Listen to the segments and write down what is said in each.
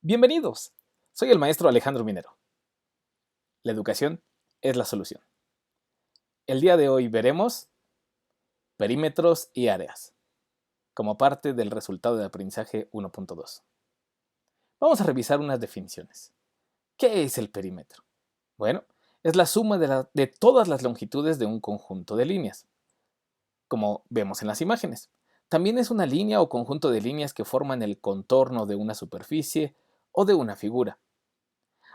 Bienvenidos, soy el maestro Alejandro Minero. La educación es la solución. El día de hoy veremos perímetros y áreas, como parte del resultado de aprendizaje 1.2. Vamos a revisar unas definiciones. ¿Qué es el perímetro? Bueno, es la suma de todas las longitudes de un conjunto de líneas, como vemos en las imágenes. También es una línea o conjunto de líneas que forman el contorno de una superficie o de una figura.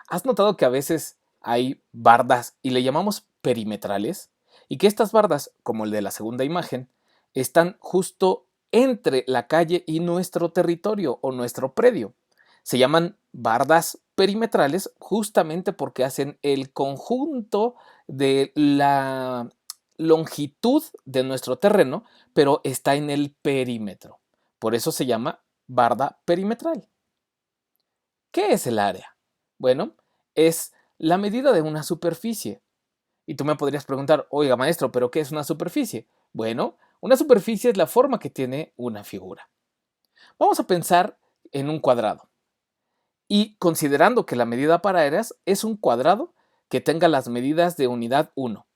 ¿Has notado que a veces hay bardas y le llamamos perimetrales? Y que estas bardas, como el de la segunda imagen, están justo entre la calle y nuestro territorio o nuestro predio. Se llaman bardas perimetrales justamente porque hacen el conjunto de la longitud de nuestro terreno, pero está en el perímetro. Por eso se llama barda perimetral. ¿Qué es el área? Bueno, es la medida de una superficie. Y tú me podrías preguntar, oiga maestro, ¿pero qué es una superficie? Bueno, una superficie es la forma que tiene una figura. Vamos a pensar en un cuadrado. Y considerando que la medida para áreas es un cuadrado que tenga las medidas de unidad 1.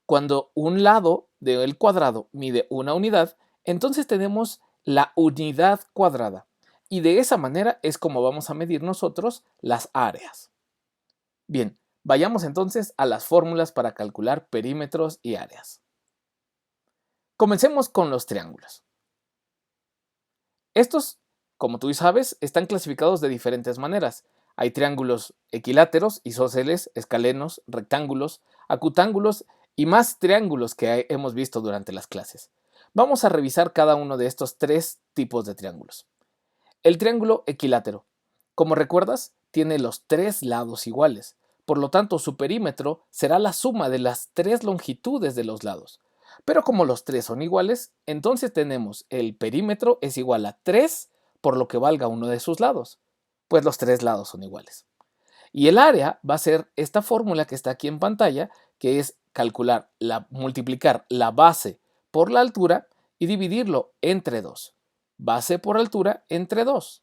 Cuando un lado del cuadrado mide una unidad, entonces tenemos la unidad cuadrada. Y de esa manera es como vamos a medir nosotros las áreas. Bien, vayamos entonces a las fórmulas para calcular perímetros y áreas. Comencemos con los triángulos. Estos, como tú sabes, están clasificados de diferentes maneras. Hay triángulos equiláteros, isósceles, escalenos, rectángulos, acutángulos y más triángulos que hemos visto durante las clases. Vamos a revisar cada uno de estos tres tipos de triángulos. El triángulo equilátero, como recuerdas, tiene los tres lados iguales. Por lo tanto, su perímetro será la suma de las tres longitudes de los lados. Pero como los tres son iguales, entonces tenemos el perímetro es igual a 3 por lo que valga uno de sus lados, pues los tres lados son iguales. Y el área va a ser esta fórmula que está aquí en pantalla, que es multiplicar la base por la altura y dividirlo entre 2. Base por altura entre 2.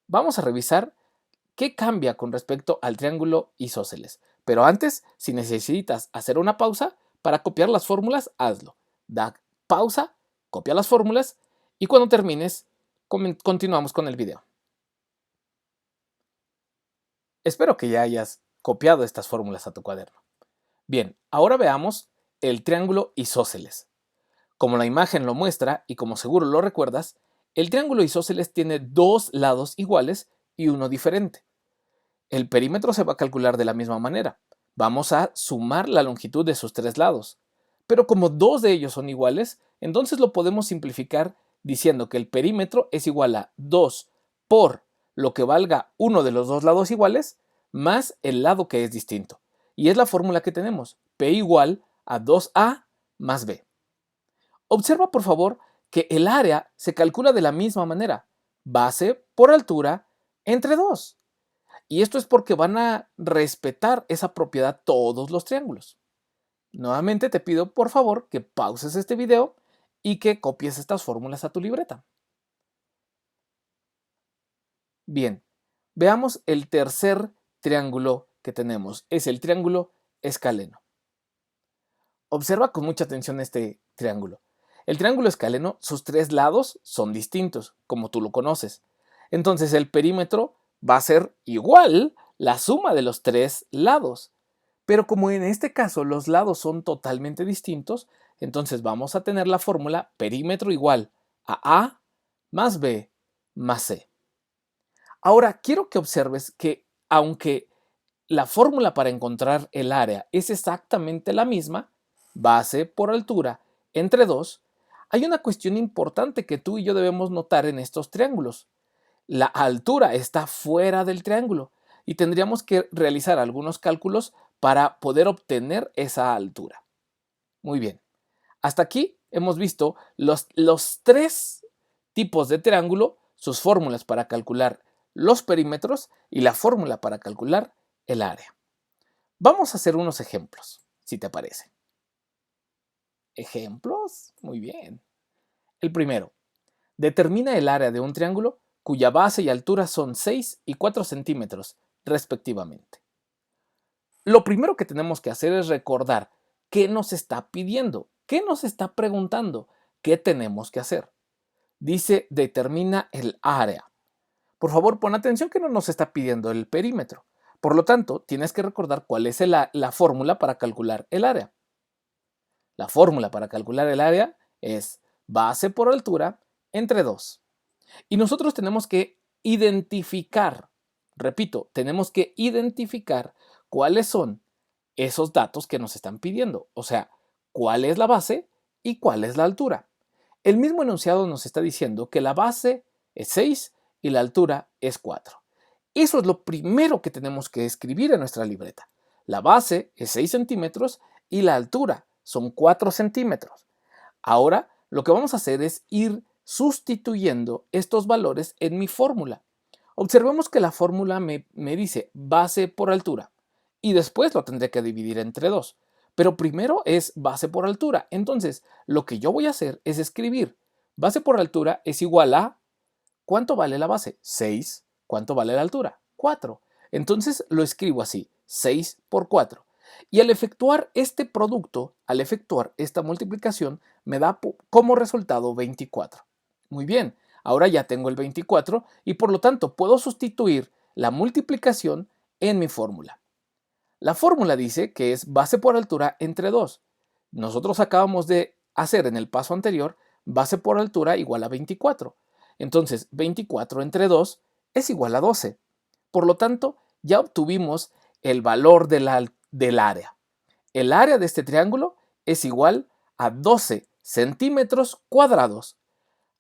Vamos a revisar qué cambia con respecto al triángulo isósceles. Pero antes, si necesitas hacer una pausa para copiar las fórmulas, hazlo. Da pausa, copia las fórmulas y cuando termines, continuamos con el video. Espero que ya hayas copiado estas fórmulas a tu cuaderno. Bien, ahora veamos el triángulo isósceles. Como la imagen lo muestra y como seguro lo recuerdas, el triángulo isósceles tiene dos lados iguales y uno diferente. El perímetro se va a calcular de la misma manera. Vamos a sumar la longitud de sus tres lados. Pero como dos de ellos son iguales, entonces lo podemos simplificar diciendo que el perímetro es igual a 2 por lo que valga uno de los dos lados iguales más el lado que es distinto. Y es la fórmula que tenemos, P igual a 2A más B. Observa por favor que el área se calcula de la misma manera, base por altura entre 2. Y esto es porque van a respetar esa propiedad todos los triángulos. Nuevamente te pido por favor que pauses este video y que copies estas fórmulas a tu libreta. Bien, veamos el tercer triángulo que tenemos. Es el triángulo escaleno. Observa con mucha atención este triángulo. El triángulo escaleno, sus tres lados son distintos, como tú lo conoces. Entonces el perímetro va a ser igual la suma de los tres lados. Pero como en este caso los lados son totalmente distintos, entonces vamos a tener la fórmula perímetro igual a más B más C. Ahora quiero que observes que aunque la fórmula para encontrar el área es exactamente la misma, base por altura entre 2, hay una cuestión importante que tú y yo debemos notar en estos triángulos. La altura está fuera del triángulo y tendríamos que realizar algunos cálculos para poder obtener esa altura. Muy bien, hasta aquí hemos visto los tres tipos de triángulo, sus fórmulas para calcular los perímetros y la fórmula para calcular el área. Vamos a hacer unos ejemplos, si te parece. ¿Ejemplos? Muy bien. El primero, determina el área de un triángulo cuya base y altura son 6 y 4 centímetros, respectivamente. Lo primero que tenemos que hacer es recordar qué nos está pidiendo, qué nos está preguntando, qué tenemos que hacer. Dice, determina el área. Por favor, pon atención que no nos está pidiendo el perímetro. Por lo tanto, tienes que recordar cuál es la fórmula para calcular el área. La fórmula para calcular el área es base por altura entre 2. Y nosotros tenemos que identificar, repito, tenemos que identificar cuáles son esos datos que nos están pidiendo. O sea, cuál es la base y cuál es la altura. El mismo enunciado nos está diciendo que la base es 6 y la altura es 4. Eso es lo primero que tenemos que escribir en nuestra libreta. La base es 6 centímetros y la altura son 4 centímetros. Ahora lo que vamos a hacer es ir sustituyendo estos valores en mi fórmula. Observemos que la fórmula me dice base por altura y después lo tendré que dividir entre 2. Pero primero es base por altura. Entonces, lo que yo voy a hacer es escribir base por altura es igual a ¿cuánto vale la base? 6. ¿Cuánto vale la altura? 4. Entonces lo escribo así, 6 por 4. Y al efectuar este producto, al efectuar esta multiplicación, me da como resultado 24. Muy bien, ahora ya tengo el 24 y por lo tanto puedo sustituir la multiplicación en mi fórmula. La fórmula dice que es base por altura entre 2. Nosotros acabamos de hacer en el paso anterior base por altura igual a 24. Entonces 24 entre 2 es igual a 12. Por lo tanto, ya obtuvimos el valor del área. El área de este triángulo es igual a 12 centímetros cuadrados.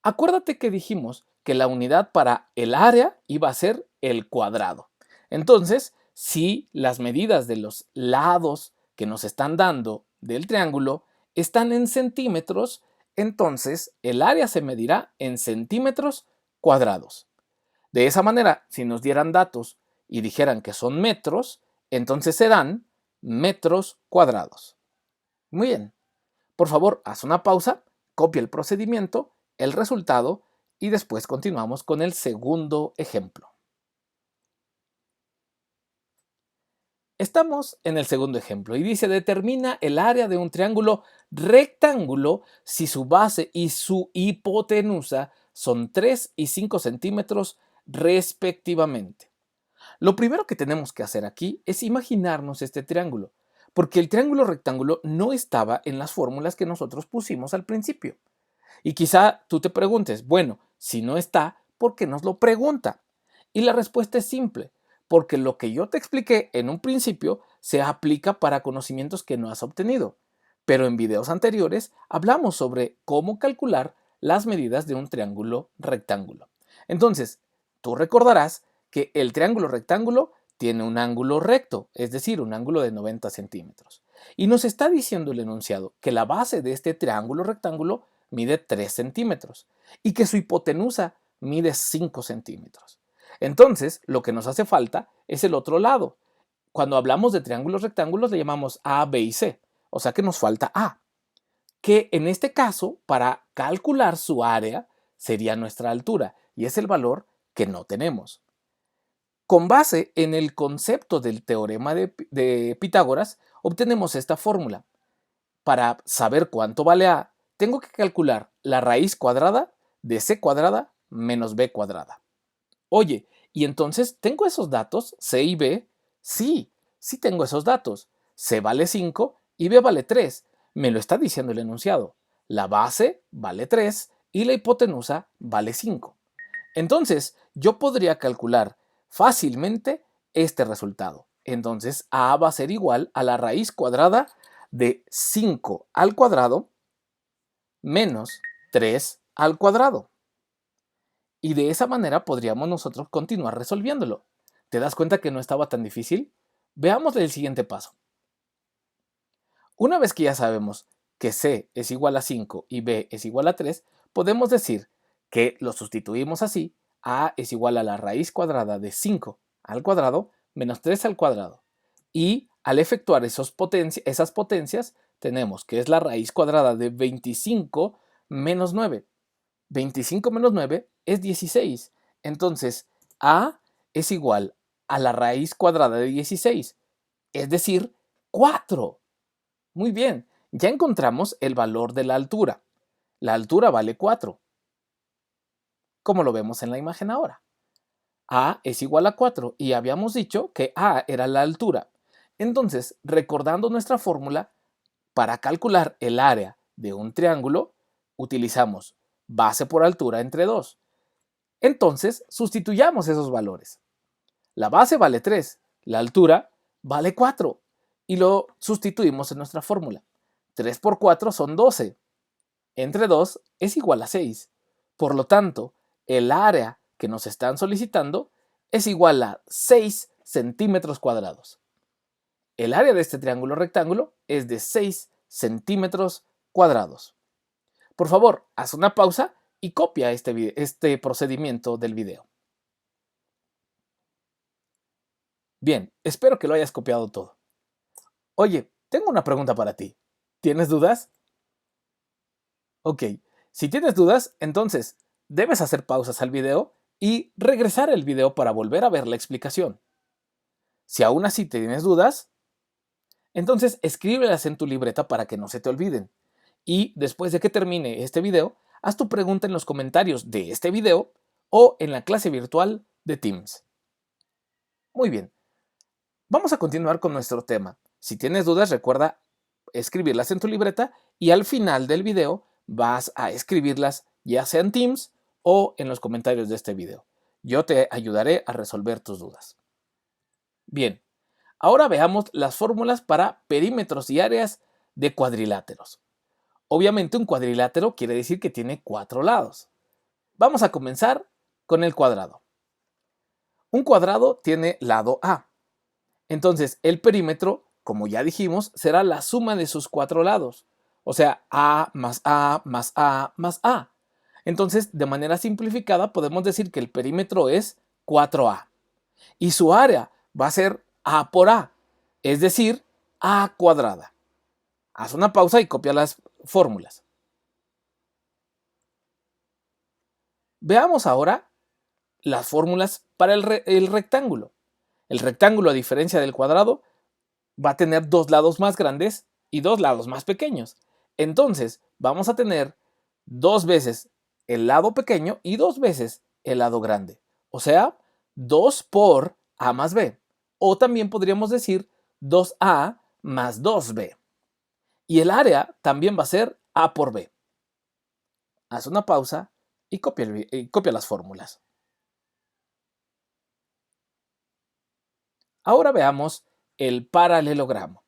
Acuérdate que dijimos que la unidad para el área iba a ser el cuadrado. Entonces, si las medidas de los lados que nos están dando del triángulo están en centímetros, entonces el área se medirá en centímetros cuadrados. De esa manera, si nos dieran datos y dijeran que son metros, entonces serán metros cuadrados. Muy bien. Por favor, haz una pausa, copia el procedimiento, el resultado y después continuamos con el segundo ejemplo. Estamos en el segundo ejemplo y dice determina el área de un triángulo rectángulo si su base y su hipotenusa son 3 y 5 centímetros respectivamente. Lo primero que tenemos que hacer aquí es imaginarnos este triángulo, porque el triángulo rectángulo no estaba en las fórmulas que nosotros pusimos al principio. Y quizá tú te preguntes, bueno, si no está, ¿por qué nos lo pregunta? Y la respuesta es simple, porque lo que yo te expliqué en un principio se aplica para conocimientos que no has obtenido. Pero en videos anteriores hablamos sobre cómo calcular las medidas de un triángulo rectángulo. Entonces, tú recordarás que el triángulo rectángulo tiene un ángulo recto, es decir, un ángulo de 90 centímetros. Y nos está diciendo el enunciado que la base de este triángulo rectángulo mide 3 centímetros y que su hipotenusa mide 5 centímetros. Entonces, lo que nos hace falta es el otro lado. Cuando hablamos de triángulos rectángulos le llamamos A, B y C, o sea que nos falta A, que en este caso, para calcular su área, sería nuestra altura y es el valor que no tenemos. Con base en el concepto del teorema de Pitágoras, obtenemos esta fórmula. Para saber cuánto vale A, tengo que calcular la raíz cuadrada de C cuadrada menos B cuadrada. Oye, ¿y entonces tengo esos datos, C y B? Sí, sí tengo esos datos. C vale 5 y B vale 3. Me lo está diciendo el enunciado. La base vale 3 y la hipotenusa vale 5. Entonces, yo podría calcular fácilmente este resultado. Entonces, A va a ser igual a la raíz cuadrada de 5 al cuadrado menos 3 al cuadrado. Y de esa manera podríamos nosotros continuar resolviéndolo. ¿Te das cuenta que no estaba tan difícil? Veamos el siguiente paso. Una vez que ya sabemos que C es igual a 5 y B es igual a 3, podemos decir que lo sustituimos así. A es igual a la raíz cuadrada de 5 al cuadrado menos 3 al cuadrado. Y al efectuar esas potencias, tenemos que es la raíz cuadrada de 25 menos 9. 25 menos 9 es 16. Entonces, A es igual a la raíz cuadrada de 16, es decir, 4. Muy bien, ya encontramos el valor de la altura. La altura vale 4, como lo vemos en la imagen ahora. A es igual a 4 y habíamos dicho que A era la altura. Entonces, recordando nuestra fórmula, para calcular el área de un triángulo, utilizamos base por altura entre 2. Entonces, sustituyamos esos valores. La base vale 3, la altura vale 4 y lo sustituimos en nuestra fórmula. 3 por 4 son 12. Entre 2 es igual a 6. Por lo tanto, el área que nos están solicitando es igual a 6 centímetros cuadrados. El área de este triángulo rectángulo es de 6 centímetros cuadrados. Por favor, haz una pausa y copia este procedimiento del video. Bien, espero que lo hayas copiado todo. Oye, tengo una pregunta para ti. ¿Tienes dudas? Ok, si tienes dudas, entonces debes hacer pausas al video y regresar el video para volver a ver la explicación. Si aún así tienes dudas, entonces escríbelas en tu libreta para que no se te olviden. Y después de que termine este video, haz tu pregunta en los comentarios de este video o en la clase virtual de Teams. Muy bien, vamos a continuar con nuestro tema. Si tienes dudas, recuerda escribirlas en tu libreta y al final del video vas a escribirlas ya sea en Teams o en los comentarios de este video. Yo te ayudaré a resolver tus dudas. Bien, ahora veamos las fórmulas para perímetros y áreas de cuadriláteros. Obviamente un cuadrilátero quiere decir que tiene 4 lados. Vamos a comenzar con el cuadrado. Un cuadrado tiene lado A. Entonces el perímetro, como ya dijimos, será la suma de sus 4 lados. O sea, A más A más A más A. Entonces, de manera simplificada, podemos decir que el perímetro es 4A. Y su área va a ser A por A, es decir, A cuadrada. Haz una pausa y copia las fórmulas. Veamos ahora las fórmulas para el rectángulo. El rectángulo, a diferencia del cuadrado, va a tener 2 lados más grandes y 2 lados más pequeños. Entonces, vamos a tener 2 veces el lado pequeño y 2 veces el lado grande. O sea, 2 por A más B. O también podríamos decir 2A más 2B. Y el área también va a ser A por B. Haz una pausa y copia las fórmulas. Ahora veamos el paralelogramo.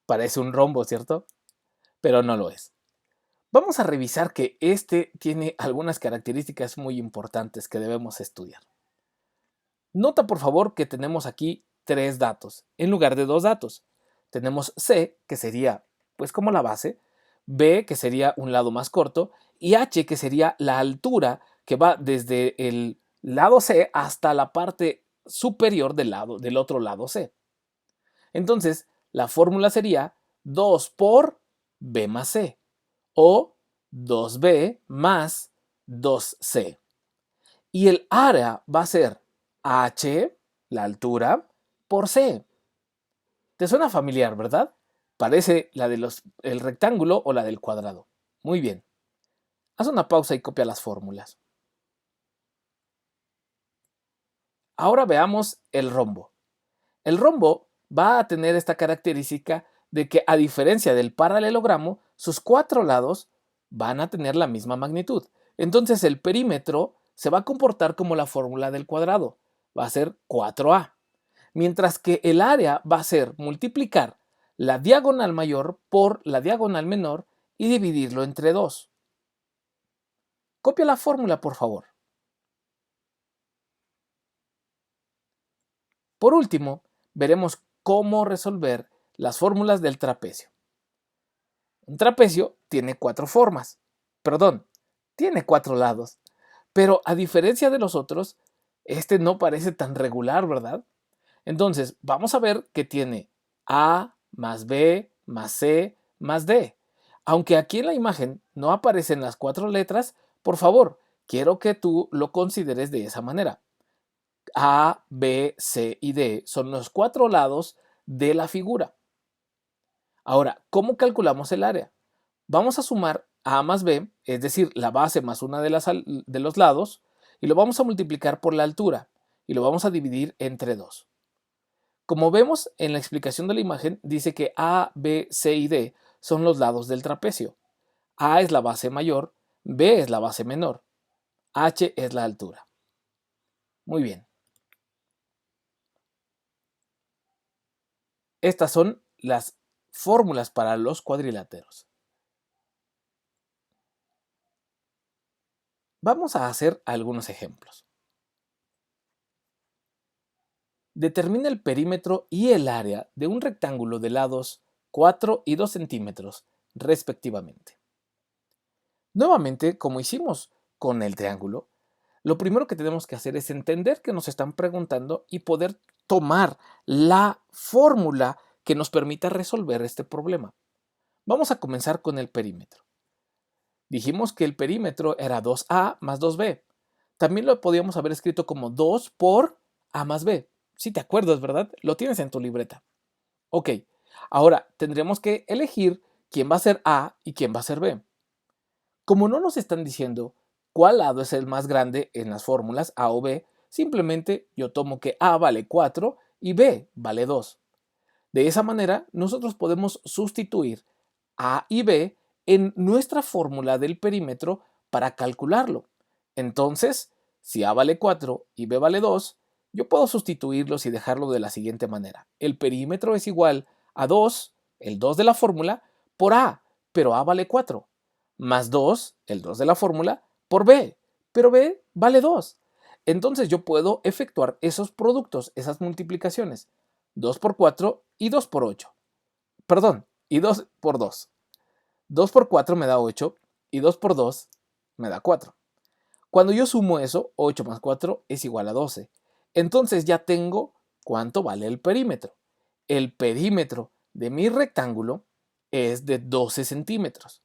Parece un rombo, ¿cierto? Pero no lo es. Vamos a revisar que este tiene algunas características muy importantes que debemos estudiar. Nota por favor que tenemos aquí 3 datos en lugar de 2 datos. Tenemos C, que sería pues como la base, B, que sería un lado más corto, y H, que sería la altura que va desde el lado C hasta la parte superior del otro lado C. Entonces, la fórmula sería 2 por B más C o 2B más 2C. Y el área va a ser H, la altura, por C. ¿Te suena familiar, verdad? Parece la del rectángulo o la del cuadrado. Muy bien. Haz una pausa y copia las fórmulas. Ahora veamos el rombo. El rombo va a tener esta característica de que, a diferencia del paralelogramo, sus 4 lados van a tener la misma magnitud. Entonces el perímetro se va a comportar como la fórmula del cuadrado. Va a ser 4A. Mientras que el área va a ser multiplicar la diagonal mayor por la diagonal menor y dividirlo entre 2. Copia la fórmula, por favor. Por último, veremos cómo resolver las fórmulas del trapecio. Un trapecio tiene 4 formas. Perdón, tiene 4 lados. Pero a diferencia de los otros, este no parece tan regular, ¿verdad? Entonces, vamos a ver que tiene A más B más C más D. Aunque aquí en la imagen no aparecen las 4 letras, por favor, quiero que tú lo consideres de esa manera. A, B, C y D son los 4 lados de la figura. Ahora, ¿cómo calculamos el área? Vamos a sumar A más B, es decir, la base más una de los lados, y lo vamos a multiplicar por la altura, y lo vamos a dividir entre 2. Como vemos en la explicación de la imagen, dice que A, B, C y D son los lados del trapecio. A es la base mayor, B es la base menor, H es la altura. Muy bien. Estas son las fórmulas para los cuadriláteros. Vamos a hacer algunos ejemplos. Determina el perímetro y el área de un rectángulo de lados 4 y 2 centímetros, respectivamente. Nuevamente, como hicimos con el triángulo, lo primero que tenemos que hacer es entender que nos están preguntando y poder tomar la fórmula que nos permita resolver este problema. Vamos a comenzar con el perímetro. Dijimos que el perímetro era 2A más 2B. También lo podíamos haber escrito como 2 por A más B. Si te acuerdas, ¿verdad? Lo tienes en tu libreta. Ok, ahora tendremos que elegir quién va a ser A y quién va a ser B. Como no nos están diciendo cuál lado es el más grande en las fórmulas A o B, simplemente yo tomo que A vale 4 y B vale 2. De esa manera, nosotros podemos sustituir A y B en nuestra fórmula del perímetro para calcularlo. Entonces, si A vale 4 y B vale 2, yo puedo sustituirlos y dejarlo de la siguiente manera. El perímetro es igual a 2, el 2 de la fórmula, por A, pero A vale 4, más 2, el 2 de la fórmula, por B, pero B vale 2. Entonces yo puedo efectuar esos productos, esas multiplicaciones. 2 por 4 y 2 por 8. Perdón, y 2 por 2. 2 por 4 me da 8 y 2 por 2 me da 4. Cuando yo sumo eso, 8 más 4 es igual a 12. Entonces ya tengo cuánto vale el perímetro. El perímetro de mi rectángulo es de 12 centímetros.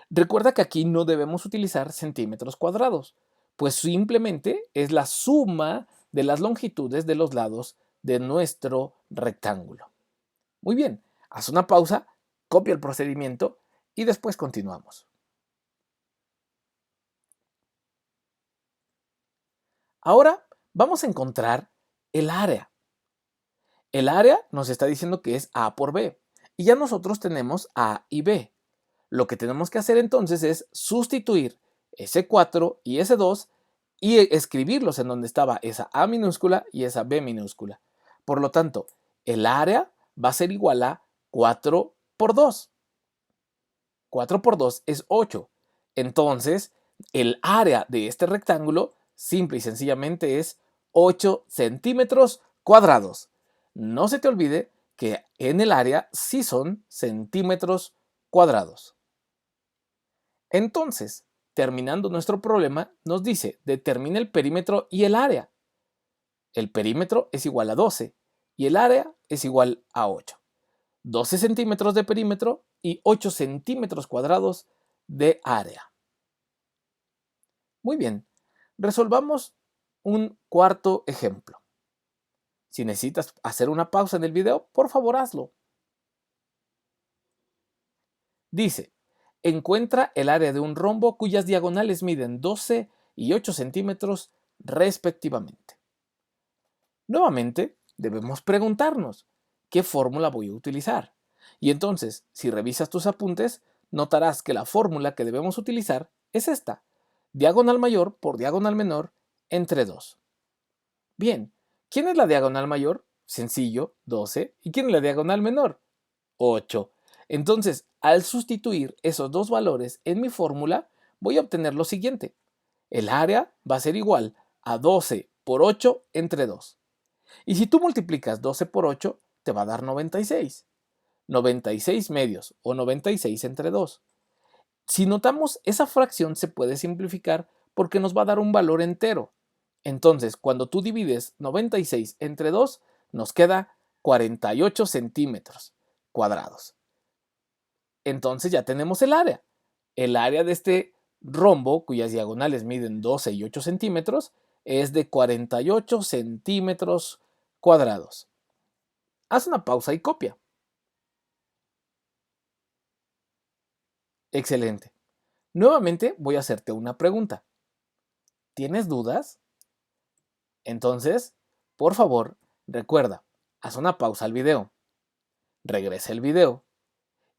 Recuerda que aquí no debemos utilizar centímetros cuadrados, pues simplemente es la suma de las longitudes de los lados de nuestro rectángulo. Muy bien, haz una pausa, copia el procedimiento y después continuamos. Ahora vamos a encontrar el área. El área nos está diciendo que es A por B y ya nosotros tenemos A y B. Lo que tenemos que hacer entonces es sustituir ese 4 y ese 2 y escribirlos en donde estaba esa A minúscula y esa B minúscula. Por lo tanto, el área va a ser igual a 4 por 2. 4 por 2 es 8. Entonces, el área de este rectángulo simple y sencillamente es 8 centímetros cuadrados. No se te olvide que en el área sí son centímetros cuadrados. Entonces, terminando nuestro problema, nos dice, determina el perímetro y el área. El perímetro es igual a 12 y el área es igual a 8. 12 centímetros de perímetro y 8 centímetros cuadrados de área. Muy bien, resolvamos un cuarto ejemplo. Si necesitas hacer una pausa en el video, por favor hazlo. Dice, encuentra el área de un rombo cuyas diagonales miden 12 y 8 centímetros respectivamente. Nuevamente, debemos preguntarnos, ¿qué fórmula voy a utilizar? Y entonces, si revisas tus apuntes, notarás que la fórmula que debemos utilizar es esta, diagonal mayor por diagonal menor entre 2. Bien, ¿quién es la diagonal mayor? Sencillo, 12. ¿Y quién es la diagonal menor? 8. Entonces, al sustituir esos dos valores en mi fórmula, voy a obtener lo siguiente. El área va a ser igual a 12 por 8 entre 2. Y si tú multiplicas 12 por 8, te va a dar 96. 96 medios o 96 entre 2. Si notamos, esa fracción se puede simplificar porque nos va a dar un valor entero. Entonces, cuando tú divides 96 entre 2, nos queda 48 centímetros cuadrados. Entonces ya tenemos el área. El área de este rombo, cuyas diagonales miden 12 y 8 centímetros, es de 48 centímetros cuadrados. Haz una pausa y copia. Excelente. Nuevamente voy a hacerte una pregunta. ¿Tienes dudas? Entonces, por favor, recuerda, haz una pausa al video, regresa el video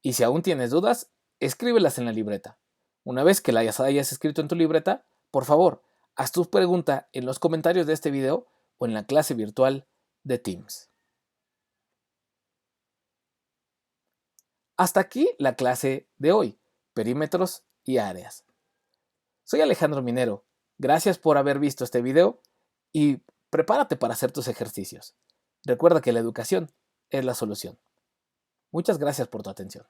y si aún tienes dudas, escríbelas en la libreta. Una vez que las hayas escrito en tu libreta, por favor, haz tu pregunta en los comentarios de este video o en la clase virtual de Teams. Hasta aquí la clase de hoy, perímetros y áreas. Soy Alejandro Minero. Gracias por haber visto este video y prepárate para hacer tus ejercicios. Recuerda que la educación es la solución. Muchas gracias por tu atención.